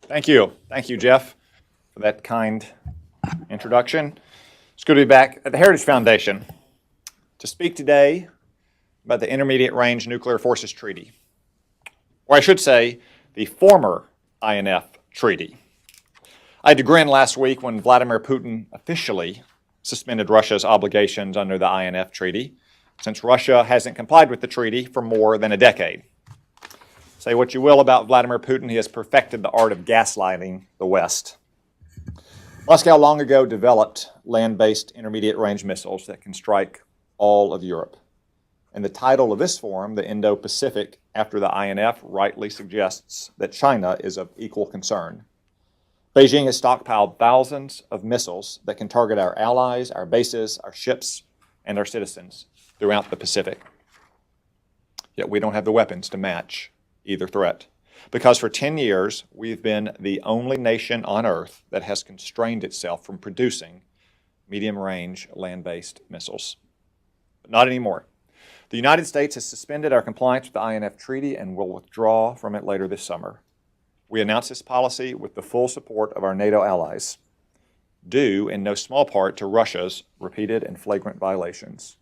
Thank you. Thank you, Jeff, for that kind introduction. It's good to be back at the Heritage Foundation to speak today about the Intermediate Range Nuclear Forces Treaty, or I should say, the former INF Treaty. I had to grin last week when Vladimir Putin officially suspended Russia's obligations under the INF Treaty, since Russia hasn't complied with the treaty for more than a decade. Say what you will about Vladimir Putin, he has perfected the art of gaslighting the West. Moscow long ago developed land-based intermediate-range missiles that can strike all of Europe. And the title of this forum, the Indo-Pacific, after the INF, rightly suggests that China is of equal concern. Beijing has stockpiled thousands of missiles that can target our allies, our bases, our ships, and our citizens throughout the Pacific. Yet we don't have the weapons to match either threat, because for 10 years, we've been the only nation on Earth that has constrained itself from producing medium-range land-based missiles. But not anymore. The United States has suspended our compliance with the INF Treaty and will withdraw from it later this summer. We announced this policy with the full support of our NATO allies, due in no small part to Russia's repeated and flagrant violations.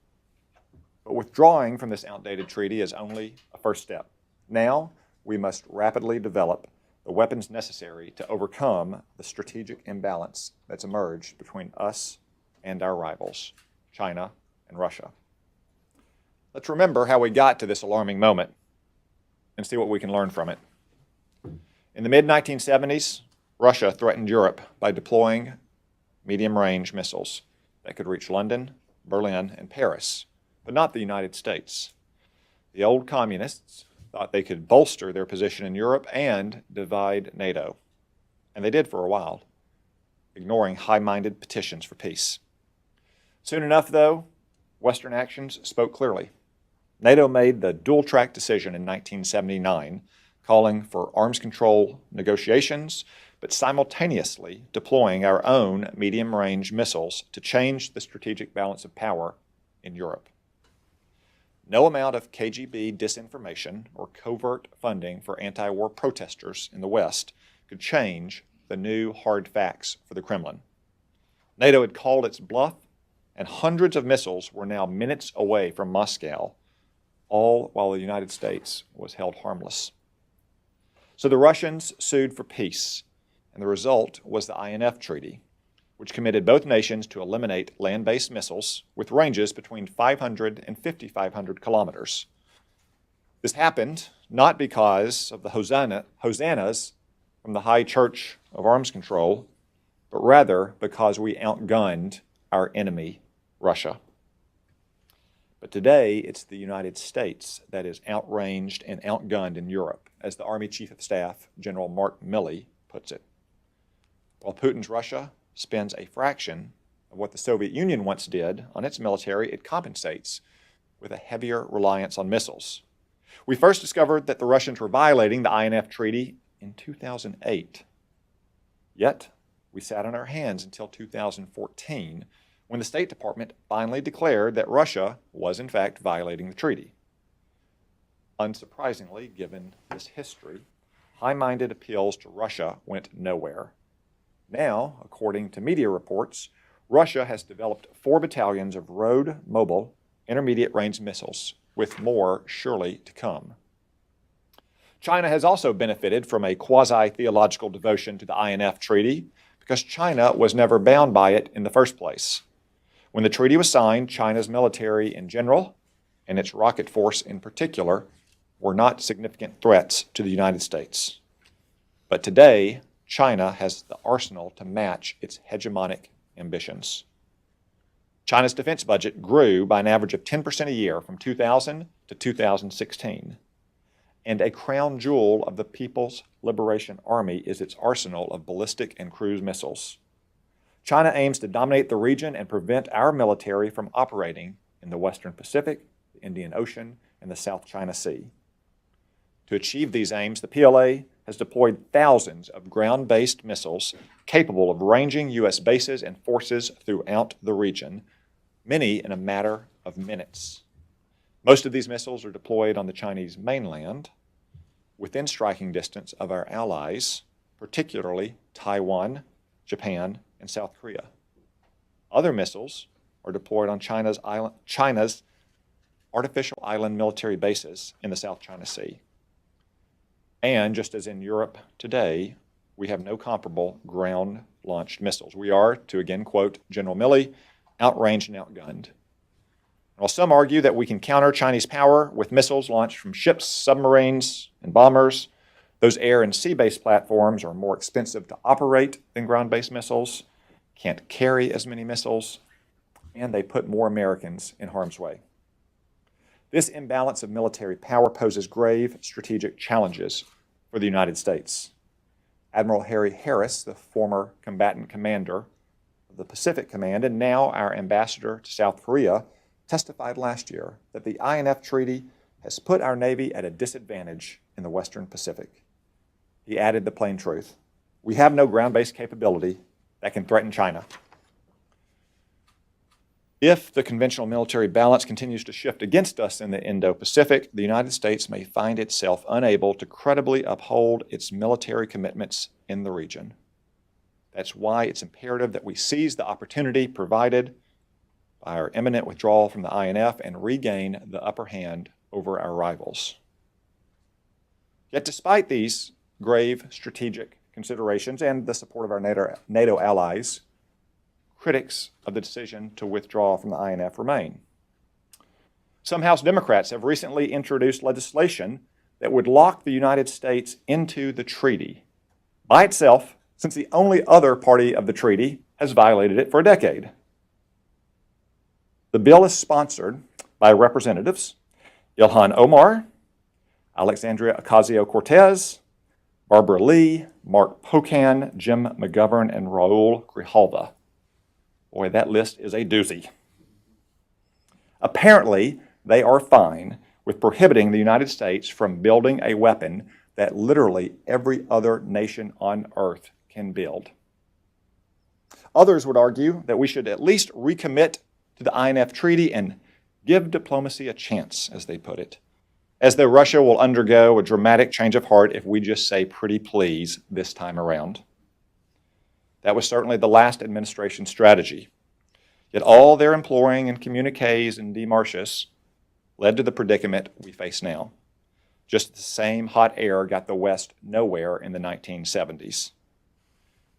But withdrawing from this outdated treaty is only a first step. Now, we must rapidly develop the weapons necessary to overcome the strategic imbalance that's emerged between us and our rivals, China and Russia. Let's remember how we got to this alarming moment and see what we can learn from it. In the mid-1970s, Russia threatened Europe by deploying medium-range missiles that could reach London, Berlin, and Paris, but not the United States. The old communists thought they could bolster their position in Europe and divide NATO. And they did for a while, ignoring high-minded petitions for peace. Soon enough, though, Western actions spoke clearly. NATO made the dual-track decision in 1979, calling for arms control negotiations, but simultaneously deploying our own medium-range missiles to change the strategic balance of power in Europe. No amount of KGB disinformation or covert funding for anti-war protesters in the West could change the new hard facts for the Kremlin. NATO had called its bluff, and hundreds of missiles were now minutes away from Moscow, all while the United States was held harmless. So the Russians sued for peace, and the result was the INF Treaty, which committed both nations to eliminate land-based missiles with ranges between 500 and 5,500 kilometers. This happened not because of the hosannas from the High Church of Arms Control, but rather because we outgunned our enemy, Russia. But today, it's the United States that is outranged and outgunned in Europe, as the Army Chief of Staff, General Mark Milley, puts it. While Putin's Russia spends a fraction of what the Soviet Union once did on its military, it compensates with a heavier reliance on missiles. We first discovered that the Russians were violating the INF Treaty in 2008. Yet, we sat on our hands until 2014, when the State Department finally declared that Russia was in fact violating the treaty. Unsurprisingly, given this history, high-minded appeals to Russia went nowhere. Now, according to media reports, Russia has developed 4 battalions of road-mobile intermediate-range missiles, with more surely to come. China has also benefited from a quasi-theological devotion to the INF Treaty because China was never bound by it in the first place. When the treaty was signed, China's military in general, and its rocket force in particular, were not significant threats to the United States. But today, China has the arsenal to match its hegemonic ambitions. China's defense budget grew by an average of 10% a year from 2000 to 2016. And a crown jewel of the People's Liberation Army is its arsenal of ballistic and cruise missiles. China aims to dominate the region and prevent our military from operating in the Western Pacific, the Indian Ocean, and the South China Sea. To achieve these aims, the PLA has deployed thousands of ground-based missiles capable of ranging U.S. bases and forces throughout the region, many in a matter of minutes. Most of these missiles are deployed on the Chinese mainland, within striking distance of our allies, particularly Taiwan, Japan, and South Korea. Other missiles are deployed on China's artificial island military bases in the South China Sea. And just as in Europe today, we have no comparable ground-launched missiles. We are, to again quote General Milley, outranged and outgunned. While some argue that we can counter Chinese power with missiles launched from ships, submarines, and bombers, those air and sea-based platforms are more expensive to operate than ground-based missiles, can't carry as many missiles, and they put more Americans in harm's way. This imbalance of military power poses grave strategic challenges for the United States. Admiral Harry Harris, the former combatant commander of the Pacific Command and now our ambassador to South Korea, testified last year that the INF Treaty has put our Navy at a disadvantage in the Western Pacific. He added the plain truth: we have no ground-based capability that can threaten China. If the conventional military balance continues to shift against us in the Indo-Pacific, the United States may find itself unable to credibly uphold its military commitments in the region. That's why it's imperative that we seize the opportunity provided by our imminent withdrawal from the INF and regain the upper hand over our rivals. Yet despite these grave strategic considerations and the support of our NATO allies, critics of the decision to withdraw from the INF remain. Some House Democrats have recently introduced legislation that would lock the United States into the treaty by itself, since the only other party of the treaty has violated it for a decade. The bill is sponsored by Representatives Ilhan Omar, Alexandria Ocasio-Cortez, Barbara Lee, Mark Pocan, Jim McGovern, and Raul Grijalva. Boy, that list is a doozy. Apparently, they are fine with prohibiting the United States from building a weapon that literally every other nation on earth can build. Others would argue that we should at least recommit to the INF Treaty and give diplomacy a chance, as they put it, as though Russia will undergo a dramatic change of heart if we just say pretty please this time around. That was certainly the last administration's strategy. Yet all their imploring and communiques and démarches led to the predicament we face now. Just the same hot air got the West nowhere in the 1970s.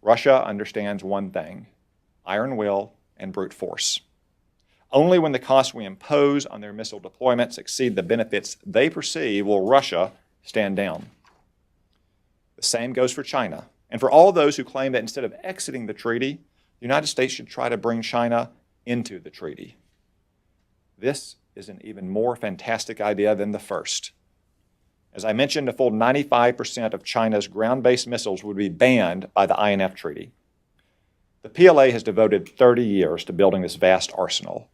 Russia understands one thing: iron will and brute force. Only when the costs we impose on their missile deployments exceed the benefits they perceive will Russia stand down. The same goes for China, and for all those who claim that instead of exiting the treaty, the United States should try to bring China into the treaty. This is an even more fantastic idea than the first. As I mentioned, a full 95% of China's ground-based missiles would be banned by the INF Treaty. The PLA has devoted 30 years to building this vast arsenal.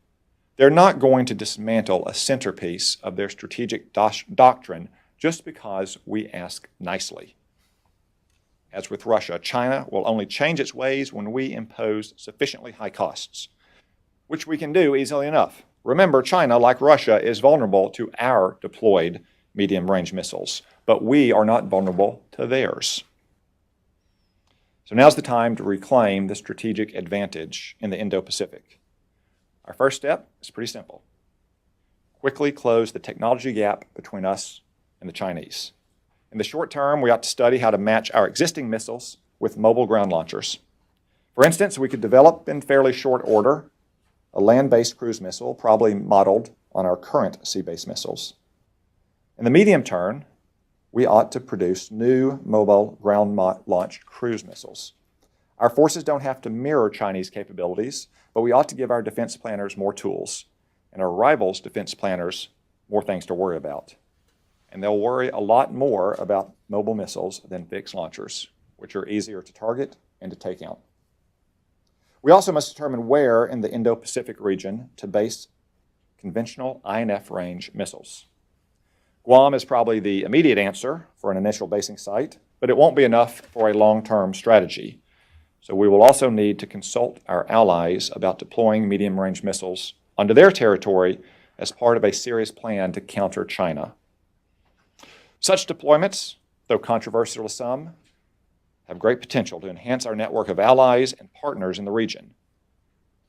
They're not going to dismantle a centerpiece of their strategic doctrine just because we ask nicely. As with Russia, China will only change its ways when we impose sufficiently high costs, which we can do easily enough. Remember, China, like Russia, is vulnerable to our deployed medium-range missiles, but we are not vulnerable to theirs. So now's the time to reclaim the strategic advantage in the Indo-Pacific. Our first step is pretty simple. Quickly close the technology gap between us and the Chinese. In the short term, we ought to study how to match our existing missiles with mobile ground launchers. For instance, we could develop in fairly short order a land-based cruise missile, probably modeled on our current sea-based missiles. In the medium term, we ought to produce new mobile ground-launched cruise missiles. Our forces don't have to mirror Chinese capabilities, but we ought to give our defense planners more tools, and our rivals' defense planners more things to worry about. And they'll worry a lot more about mobile missiles than fixed launchers, which are easier to target and to take out. We also must determine where in the Indo-Pacific region to base conventional INF range missiles. Guam is probably the immediate answer for an initial basing site, but it won't be enough for a long-term strategy. So we will also need to consult our allies about deploying medium-range missiles onto their territory as part of a serious plan to counter China. Such deployments, though controversial to some, have great potential to enhance our network of allies and partners in the region.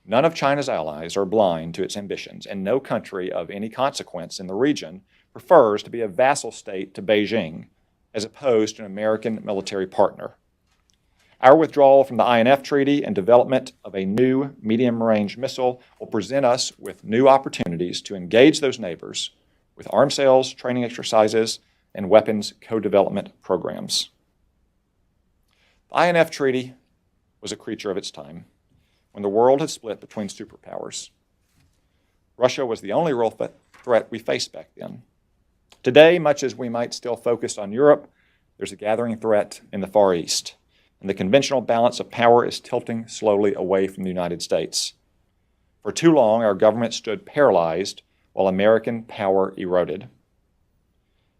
None of China's allies are blind to its ambitions, and no country of any consequence in the region prefers to be a vassal state to Beijing as opposed to an American military partner. Our withdrawal from the INF Treaty and development of a new medium-range missile will present us with new opportunities to engage those neighbors with arms sales, training exercises, and weapons co-development programs. The INF Treaty was a creature of its time when the world had split between superpowers. Russia was the only real threat we faced back then. Today, much as we might still focus on Europe, there's a gathering threat in the Far East, and the conventional balance of power is tilting slowly away from the United States. For too long, our government stood paralyzed while American power eroded.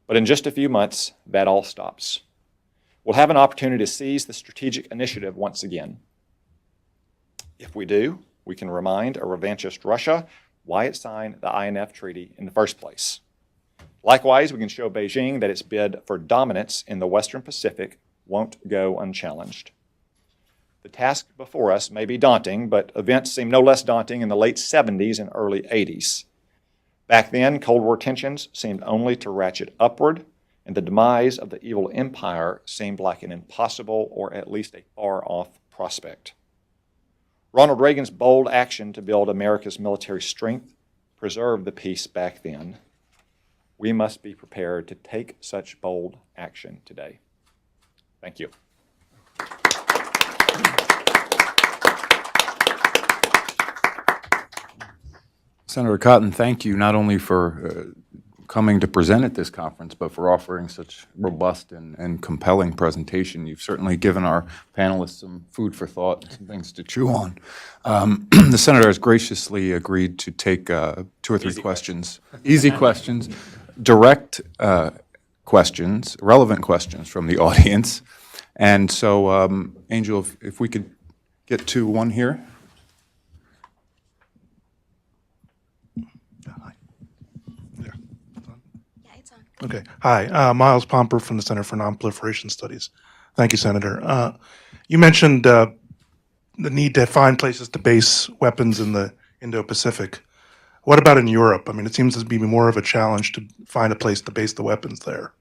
But in just a few months, that all stops. We'll have an opportunity to seize the strategic initiative once again. If we do, we can remind a revanchist Russia why it signed the INF Treaty in the first place. Likewise, we can show Beijing that its bid for dominance in the Western Pacific won't go unchallenged. The task before us may be daunting, but events seem no less daunting in the late 70s and early 80s. Back then, Cold War tensions seemed only to ratchet upward, and the demise of the evil empire seemed like an impossible or at least a far-off prospect. Ronald Reagan's bold action to build America's military strength preserved the peace back then. We must be prepared to take such bold action today. Thank you. Senator Cotton, thank you not only for coming to present at this conference, but for offering such robust and compelling presentation. You've certainly given our panelists some food for thought, some things to chew on. The Senator has graciously agreed to take 2 or 3 questions, easy questions, direct questions, relevant questions from the audience. And so, Angel, if we could get to one here. Okay. Hi, Miles Pomper from the Center for Nonproliferation Studies. Thank you, Senator. You mentioned the need to find places to base weapons in the Indo-Pacific. What about in Europe? I mean, it seems to be more of a challenge to find a place to base the weapons there.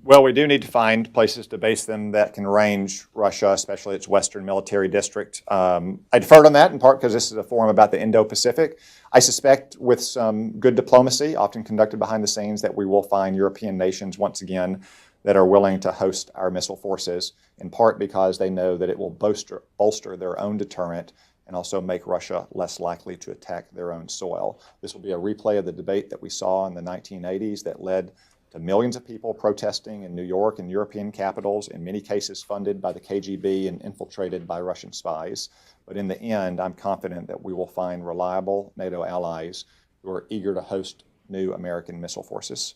Well, we do need to find places to base them that can range Russia, especially its western military district. I deferred on that in part because this is a forum about the Indo-Pacific. I suspect with some good diplomacy, often conducted behind the scenes, that we will find European nations once again that are willing to host our missile forces, in part because they know that it will bolster their own deterrent and also make Russia less likely to attack their own soil. This will be a replay of the debate that we saw in the 1980s that led to millions of people protesting in New York and European capitals, in many cases funded by the KGB and infiltrated by Russian spies. But in the end, I'm confident that we will find reliable NATO allies who are eager to host new American missile forces.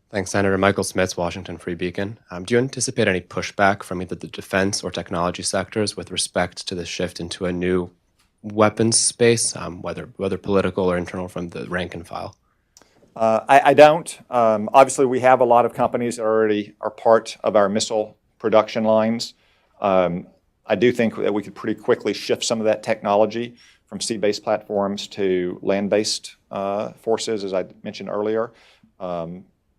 Thanks, Senator. Michael Smits, Washington Free Beacon. Do you anticipate any pushback from either the defense or technology sectors with respect to the shift into a new weapons space, whether political or internal from the rank and file? I don't. Obviously, we have a lot of companies that already are part of our missile production lines. I do think that we could pretty quickly shift some of that technology from sea-based platforms to land-based forces, as I mentioned earlier.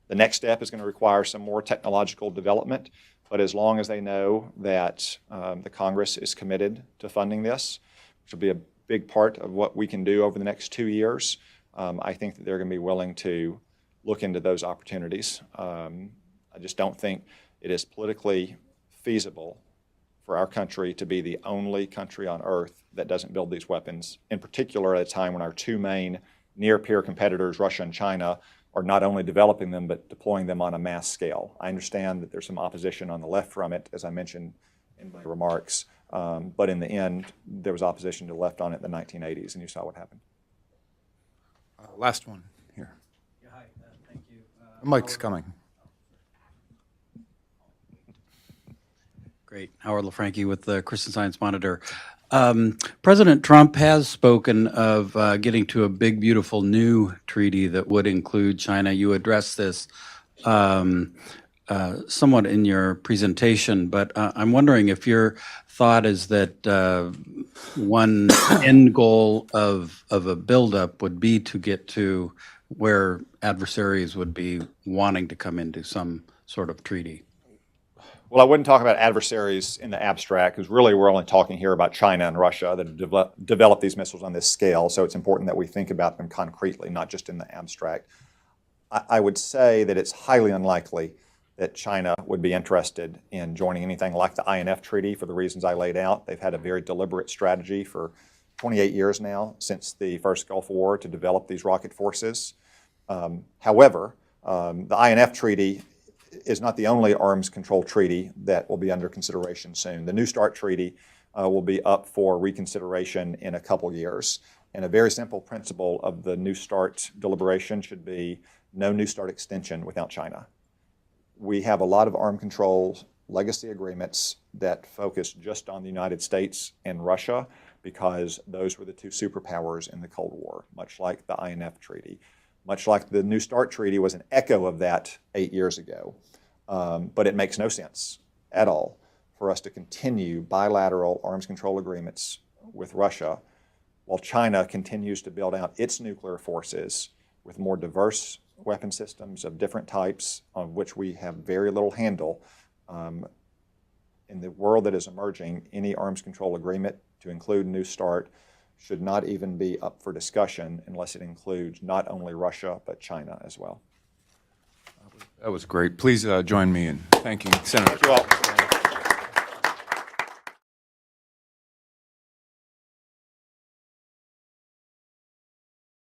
The next step is going to require some more technological development, but as long as they know that the Congress is committed to funding this, which will be a big part of what we can do over the next 2 years, I think that they're going to be willing to look into those opportunities. I just don't think it is politically feasible for our country to be the only country on earth that doesn't build these weapons, in particular at a time when our 2 main near-peer competitors, Russia and China, are not only developing them, but deploying them on a mass scale. I understand that there's some opposition on the left from it, as I mentioned in my remarks, but in the end, there was opposition to the left on it in the 1980s, and you saw what happened. Last one here. Yeah, hi, thank you. The mic's coming. Great. Howard LaFranchi with the Christian Science Monitor. President Trump has spoken of getting to a big, beautiful new treaty that would include China. You addressed this somewhat in your presentation, but I'm wondering if your thought is that one end goal of a buildup would be to get to where adversaries would be wanting to come into some sort of treaty. Well, I wouldn't talk about adversaries in the abstract, because really we're only talking here about China and Russia that have developed these missiles on this scale. So it's important that we think about them concretely, not just in the abstract. I would say that it's highly unlikely that China would be interested in joining anything like the INF treaty for the reasons I laid out. They've had a very deliberate strategy for 28 years now, since the first Gulf War, to develop these rocket forces. However, the INF treaty is not the only arms control treaty that will be under consideration soon. The New START treaty will be up for reconsideration in a couple years. And a very simple principle of the New START deliberation should be no New START extension without China. We have a lot of arm control legacy agreements that focus just on the United States and Russia, because those were the two superpowers in the Cold War, much like the INF treaty. Much like the New START treaty was an echo of that 8 years ago. But it makes no sense at all for us to continue bilateral arms control agreements with Russia while China continues to build out its nuclear forces with more diverse weapon systems of different types on which we have very little handle. In the world that is emerging, any arms control agreement to include New START should not even be up for discussion unless it includes not only Russia, but China as well. That was great. Please join me in thanking Senator. Thank you all.